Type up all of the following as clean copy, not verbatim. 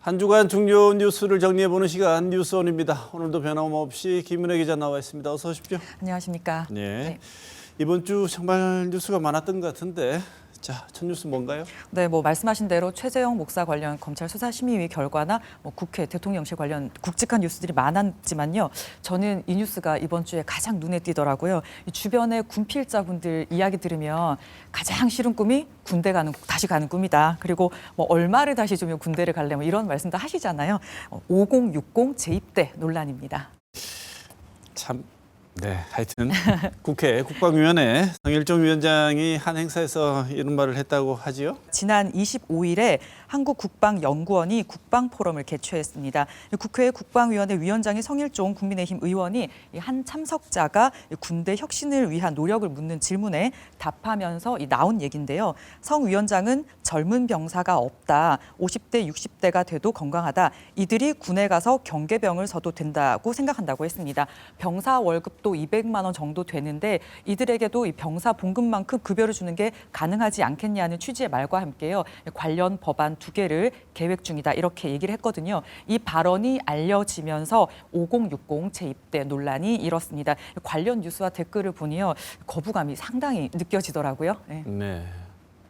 한 주간 중요 뉴스를 정리해보는 시간 뉴스온입니다. 오늘도 변함없이 김은혜 기자 나와 있습니다. 어서 오십시오. 안녕하십니까. 네. 이번 주 정말 뉴스가 많았던 것 같은데 자, 첫 뉴스 뭔가요? 네, 말씀하신 대로 최재형 목사 관련 검찰 수사심의위 결과나 국회 대통령실 관련 굵직한 뉴스들이 많았지만요. 저는 이 뉴스가 이번 주에 가장 눈에 띄더라고요. 이 주변의 군필자분들 이야기 들으면 가장 싫은 꿈이 다시 가는 꿈이다. 그리고 얼마를 다시 주면 군대를 갈래 이런 말씀도 하시잖아요. 5060 재입대 논란입니다. 참. 네, 하여튼 국회 국방위원회 성일종 위원장이 한 행사에서 이런 말을 했다고 하지요? 지난 25일에 한국국방연구원이 국방포럼을 개최했습니다. 국회 국방위원회 위원장인 성일종 국민의힘 의원이 한 참석자가 군대 혁신을 위한 노력을 묻는 질문에 답하면서 나온 얘기인데요. 성 위원장은 젊은 병사가 없다. 50대, 60대가 돼도 건강하다. 이들이 군에 가서 경계병을 서도 된다고 생각한다고 했습니다. 병사 월급도 200만 원 정도 되는데 이들에게도 이 병사 봉급만큼 급여를 주는 게 가능하지 않겠냐는 취지의 말과 함께요. 관련 법안 2개를 계획 중이다 이렇게 얘기를 했거든요. 이 발언이 알려지면서 5060 재입대 논란이 일었습니다. 관련 뉴스와 댓글을 보니요. 거부감이 상당히 느껴지더라고요. 네. 네.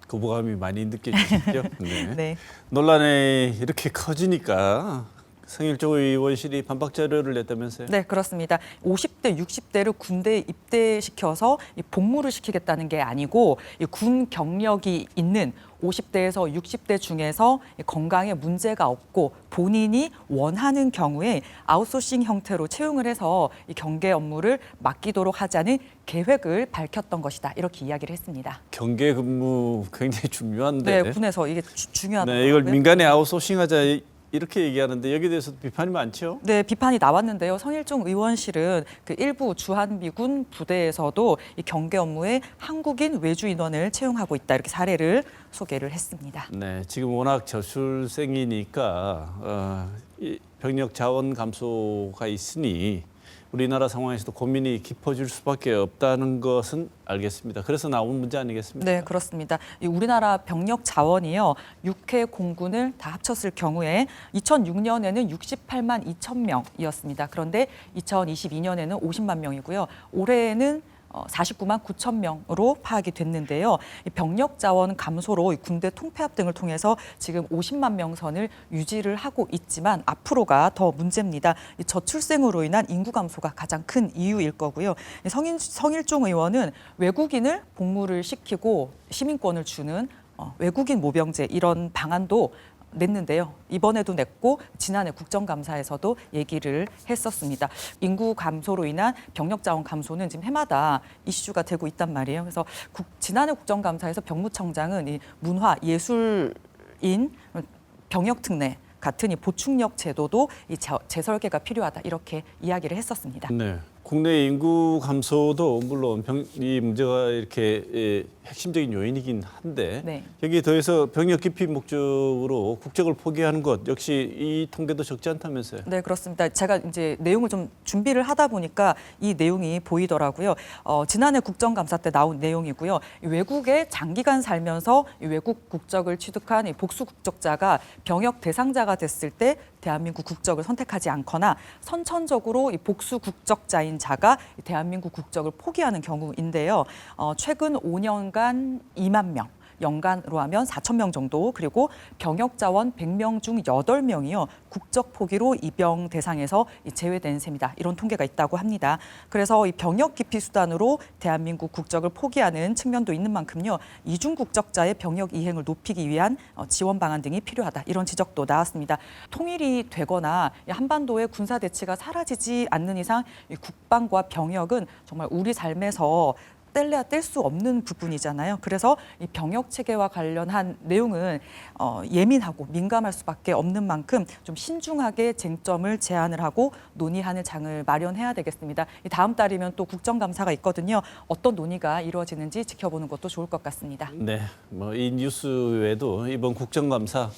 거부감이 많이 느껴지시죠? 네. 네. 논란이 이렇게 커지니까 성일종 의원실이 반박 자료를 냈다면서요? 네, 그렇습니다. 50대, 60대를 군대에 입대시켜서 복무를 시키겠다는 게 아니고 군 경력이 있는 50대에서 60대 중에서 건강에 문제가 없고 본인이 원하는 경우에 아웃소싱 형태로 채용을 해서 이 경계 업무를 맡기도록 하자는 계획을 밝혔던 것이다. 이렇게 이야기를 했습니다. 경계 근무 굉장히 중요한데. 네, 군에서 이게 중요하다고요. 네, 이걸 민간에 아웃소싱하자 이렇게 얘기하는데 여기에 대해서 비판이 많죠? 네, 비판이 나왔는데요. 성일종 의원실은 일부 주한미군 부대에서도 이 경계 업무에 한국인 외주 인원을 채용하고 있다. 이렇게 사례를 소개를 했습니다. 네, 지금 워낙 저출생이니까 이 병력 자원 감소가 있으니 우리나라 상황에서도 고민이 깊어질 수밖에 없다는 것은 알겠습니다. 그래서 나온 문제 아니겠습니까? 네, 그렇습니다. 이 우리나라 병력 자원이요. 육해 공군을 다 합쳤을 경우에 2006년에는 68만 2천 명이었습니다. 그런데 2022년에는 50만 명이고요. 올해에는 49만 9천 명으로 파악이 됐는데요. 병력 자원 감소로 군대 통폐합 등을 통해서 지금 50만 명 선을 유지를 하고 있지만 앞으로가 더 문제입니다. 저출생으로 인한 인구 감소가 가장 큰 이유일 거고요. 성일종 의원은 외국인을 복무를 시키고 시민권을 주는 외국인 모병제 이런 방안도 냈는데요. 이번에도 냈고 지난해 국정감사에서도 얘기를 했었습니다. 인구 감소로 인한 병력 자원 감소는 지금 해마다 이슈가 되고 있단 말이에요. 그래서 지난해 국정감사에서 병무청장은 이 문화 예술인 병역 특례 같은 이 보충력 제도도 이 재설계가 필요하다 이렇게 이야기를 했었습니다. 네. 국내 인구 감소도 물론 이 문제가 이렇게 핵심적인 요인이긴 한데 네. 여기에 더해서 병력 기피 목적으로 국적을 포기하는 것 역시 이 통계도 적지 않다면서요? 네, 그렇습니다. 제가 이제 내용을 좀 준비를 하다 보니까 이 내용이 보이더라고요. 지난해 국정감사 때 나온 내용이고요. 외국에 장기간 살면서 외국 국적을 취득한 복수 국적자가 병역 대상자가 됐을 때 대한민국 국적을 선택하지 않거나 선천적으로 복수 국적자인 자가 대한민국 국적을 포기하는 경우인데요. 최근 5년간 2만 명. 연간으로 하면 4천 명 정도 그리고 병역 자원 100명 중 8명이요. 국적 포기로 입영 대상에서 제외된 셈이다. 이런 통계가 있다고 합니다. 그래서 이 병역 기피 수단으로 대한민국 국적을 포기하는 측면도 있는 만큼요. 이중 국적자의 병역 이행을 높이기 위한 지원 방안 등이 필요하다. 이런 지적도 나왔습니다. 통일이 되거나 한반도의 군사 대치가 사라지지 않는 이상 이 국방과 병역은 정말 우리 삶에서 뗄래야 뗄 수 없는 부분이잖아요. 그래서 이 병역 체계와 관련한 내용은 예민하고 민감할 수밖에 없는 만큼 좀 신중하게 쟁점을 제안을 하고 논의하는 장을 마련해야 되겠습니다. 다음 달이면 또 국정감사가 있거든요. 어떤 논의가 이루어지는지 지켜보는 것도 좋을 것 같습니다. 네, 이 뉴스 외에도 이번 국정감사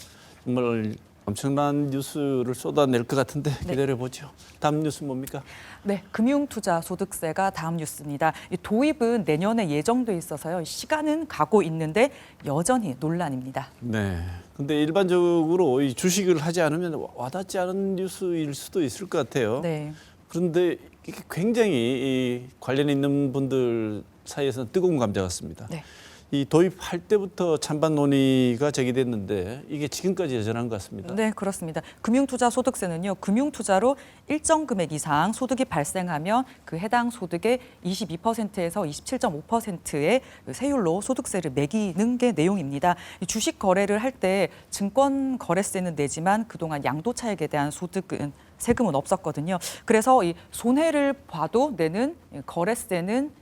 정말 엄청난 뉴스를 쏟아낼 것 같은데 기다려보죠. 다음 뉴스 뭡니까? 네, 금융투자소득세가 다음 뉴스입니다. 이 도입은 내년에 예정돼 있어서요. 시간은 가고 있는데 여전히 논란입니다. 네. 근데 일반적으로 이 주식을 하지 않으면 와닿지 않은 뉴스일 수도 있을 것 같아요. 네. 그런데 이게 굉장히 이 관련 있는 분들 사이에서는 뜨거운 감자 같습니다. 네. 이 도입할 때부터 찬반 논의가 제기됐는데 이게 지금까지 여전한 것 같습니다. 네, 그렇습니다. 금융투자소득세는요, 금융투자로 일정 금액 이상 소득이 발생하면 그 해당 소득의 22%에서 27.5%의 세율로 소득세를 매기는 게 내용입니다. 이 주식 거래를 할 때 증권 거래세는 내지만 그동안 양도차익에 대한 소득은 세금은 없었거든요. 그래서 이 손해를 봐도 내는 거래세는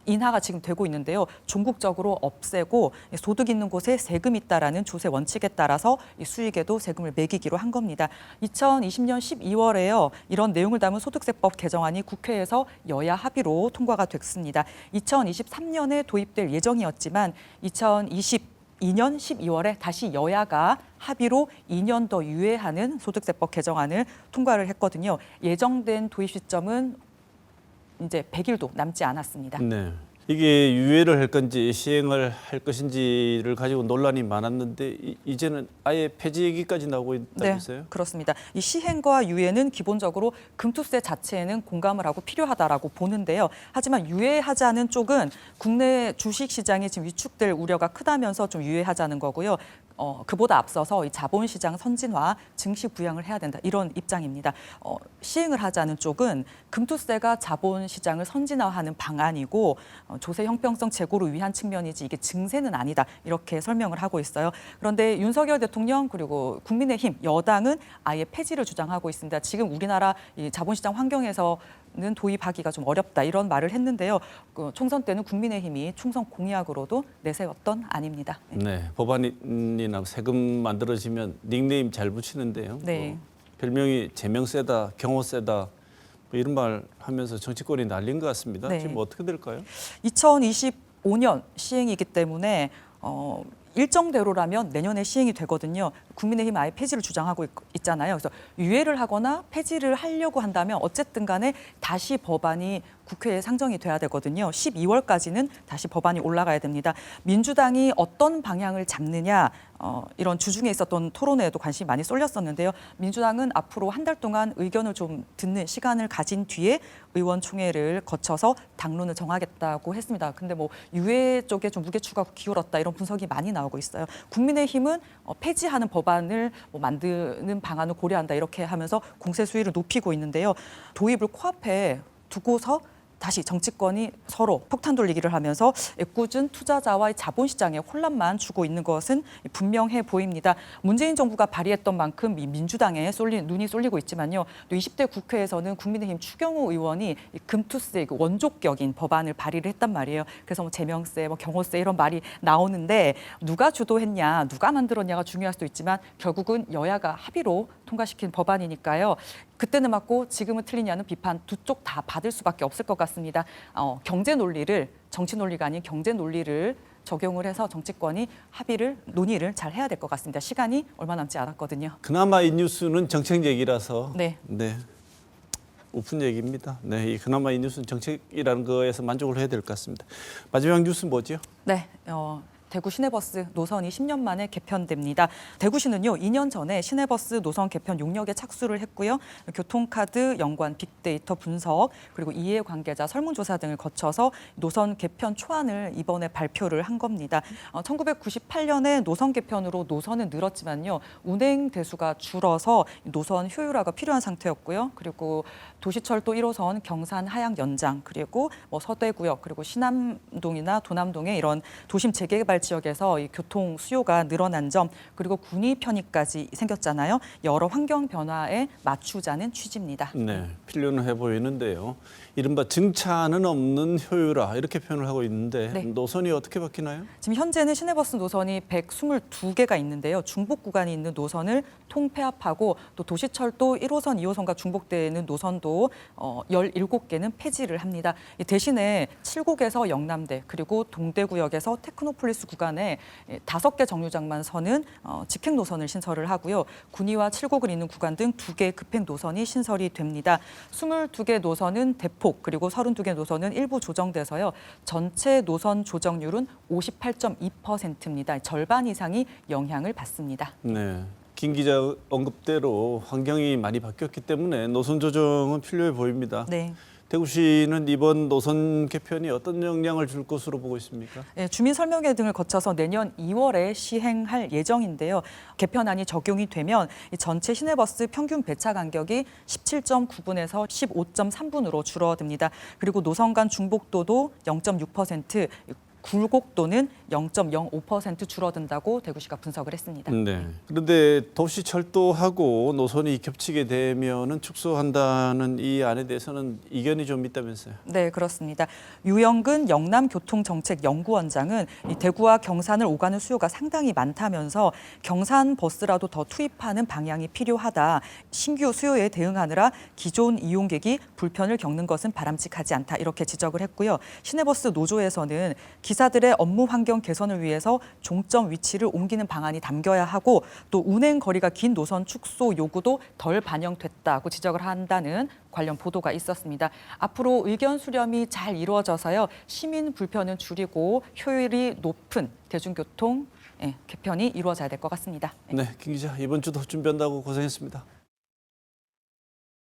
인하가 지금 되고 있는데요. 종국적으로 없애고 소득 있는 곳에 세금 있다라는 조세 원칙에 따라서 이 수익에도 세금을 매기기로 한 겁니다. 2020년 12월에요. 이런 내용을 담은 소득세법 개정안이 국회에서 여야 합의로 통과가 됐습니다. 2023년에 도입될 예정이었지만 2022년 12월에 다시 여야가 합의로 2년 더 유예하는 소득세법 개정안을 통과를 했거든요. 예정된 도입 시점은 이제 100일도 남지 않았습니다. 네. 이게 유예를 할 건지 시행을 할 것인지를 가지고 논란이 많았는데 이제는 아예 폐지 얘기까지 나오고 있다면서요? 네, 그렇습니다. 이 시행과 유예는 기본적으로 금투세 자체에는 공감을 하고 필요하다라고 보는데요. 하지만 유예하자는 쪽은 국내 주식시장이 지금 위축될 우려가 크다면서 좀 유예하자는 거고요. 그보다 앞서서 이 자본시장 선진화, 증시 부양을 해야 된다 이런 입장입니다. 시행을 하자는 쪽은 금투세가 자본시장을 선진화하는 방안이고 조세 형평성 제고를 위한 측면이지 이게 증세는 아니다 이렇게 설명을 하고 있어요. 그런데 윤석열 대통령 그리고 국민의힘 여당은 아예 폐지를 주장하고 있습니다. 지금 우리나라 이 자본시장 환경에서는 도입하기가 좀 어렵다 이런 말을 했는데요. 총선 때는 국민의힘이 총선 공약으로도 내세웠던 안입니다. 네, 법안이나 세금 만들어지면 닉네임 잘 붙이는데요. 네. 별명이 재명세다, 경호세다 뭐 이런 말 하면서 정치권이 날린 것 같습니다. 네. 지금 어떻게 될까요? 2025년 시행이기 때문에 일정대로라면 내년에 시행이 되거든요. 국민의힘 아예 폐지를 주장하고 있잖아요. 그래서 유예를 하거나 폐지를 하려고 한다면 어쨌든 간에 다시 법안이 국회에 상정이 돼야 되거든요. 12월까지는 다시 법안이 올라가야 됩니다. 민주당이 어떤 방향을 잡느냐 이런 주중에 있었던 토론회에도 관심이 많이 쏠렸었는데요. 민주당은 앞으로 한 달 동안 의견을 좀 듣는 시간을 가진 뒤에 의원총회를 거쳐서 당론을 정하겠다고 했습니다. 근데 뭐 유예 쪽에 좀 무게추가 기울었다 이런 분석이 많이 나오고 있어요. 국민의힘은 폐지하는 법안을 뭐 만드는 방안을 고려한다 이렇게 하면서 공세 수위를 높이고 있는데요. 도입을 코앞에 두고서 다시 정치권이 서로 폭탄 돌리기를 하면서 애꿎은 투자자와의 자본시장에 혼란만 주고 있는 것은 분명해 보입니다. 문재인 정부가 발의했던 만큼 이 민주당에 눈이 쏠리고 있지만요. 또 20대 국회에서는 국민의힘 추경호 의원이 금투세 원조격인 법안을 발의를 했단 말이에요. 그래서 뭐 재명세, 뭐 경호세 이런 말이 나오는데 누가 주도했냐, 누가 만들었냐가 중요할 수도 있지만 결국은 여야가 합의로 통과시킨 법안이니까요. 그때는 맞고 지금은 틀리냐는 비판 두 쪽 다 받을 수밖에 없을 것 같습니다. 경제 논리를 정치 논리가 아닌 경제 논리를 적용을 해서 정치권이 논의를 잘 해야 될 것 같습니다. 시간이 얼마 남지 않았거든요. 그나마 이 뉴스는 정책 얘기라서 네. 오픈 얘기입니다. 네, 그나마 이 뉴스는 정책이라는 거에서 만족을 해야 될 것 같습니다. 마지막 뉴스 뭐죠? 네. 대구 시내버스 노선이 10년 만에 개편됩니다. 대구시는요, 2년 전에 시내버스 노선 개편 용역에 착수를 했고요. 교통카드 연관 빅데이터 분석 그리고 이해관계자 설문조사 등을 거쳐서 노선 개편 초안을 이번에 발표를 한 겁니다. 1998년에 노선 개편으로 노선은 늘었지만요. 운행 대수가 줄어서 노선 효율화가 필요한 상태였고요. 그리고 도시철도 1호선 경산 하양 연장 그리고 뭐 서대구역 그리고 신암동이나 도남동의 이런 도심 재개발 지역에서 이 교통 수요가 늘어난 점 그리고 군위 편의까지 생겼잖아요. 여러 환경 변화에 맞추자는 취지입니다. 네, 필요는 해 보이는데요. 이른바 증차는 없는 효율화 이렇게 표현을 하고 있는데 네. 노선이 어떻게 바뀌나요? 지금 현재는 시내버스 노선이 122개가 있는데요. 중복 구간이 있는 노선을 통폐합하고 또 도시철도 1호선, 2호선과 중복되는 노선도 17개는 폐지를 합니다. 대신에 7곡에서 영남대 그리고 동대구역에서 테크노폴리스 구간에 5개 정류장만 서는 직행 노선을 신설을 하고요. 군위와 칠곡을 잇는 구간 등 2개 급행 노선이 신설이 됩니다. 22개 노선은 대폭 그리고 32개 노선은 일부 조정돼서요. 전체 노선 조정률은 58.2%입니다. 절반 이상이 영향을 받습니다. 네. 김 기자 언급대로 환경이 많이 바뀌었기 때문에 노선 조정은 필요해 보입니다. 네. 대구시는 이번 노선 개편이 어떤 영향을 줄 것으로 보고 있습니까? 네, 주민 설명회 등을 거쳐서 내년 2월에 시행할 예정인데요. 개편안이 적용이 되면 이 전체 시내버스 평균 배차 간격이 17.9분에서 15.3분으로 줄어듭니다. 그리고 노선 간 중복도도 0.6%, 굴곡도는 0.05% 줄어든다고 대구시가 분석을 했습니다. 네. 그런데 도시 철도하고 노선이 겹치게 되면은 축소한다는 이 안에 대해서는 이견이 좀 있다면서요? 네, 그렇습니다. 유영근 영남교통정책연구원장은 이 대구와 경산을 오가는 수요가 상당히 많다면서 경산 버스라도 더 투입하는 방향이 필요하다. 신규 수요에 대응하느라 기존 이용객이 불편을 겪는 것은 바람직하지 않다. 이렇게 지적을 했고요. 시내버스 노조에서는 기사들의 업무 환경 개선을 위해서 종점 위치를 옮기는 방안이 담겨야 하고 또 운행 거리가 긴 노선 축소 요구도 덜 반영됐다고 지적을 한다는 관련 보도가 있었습니다. 앞으로 의견 수렴이 잘 이루어져서요. 시민 불편은 줄이고 효율이 높은 대중교통 개편이 이루어져야 될 것 같습니다. 네, 김 기자 이번 주도 준비한다고 고생했습니다.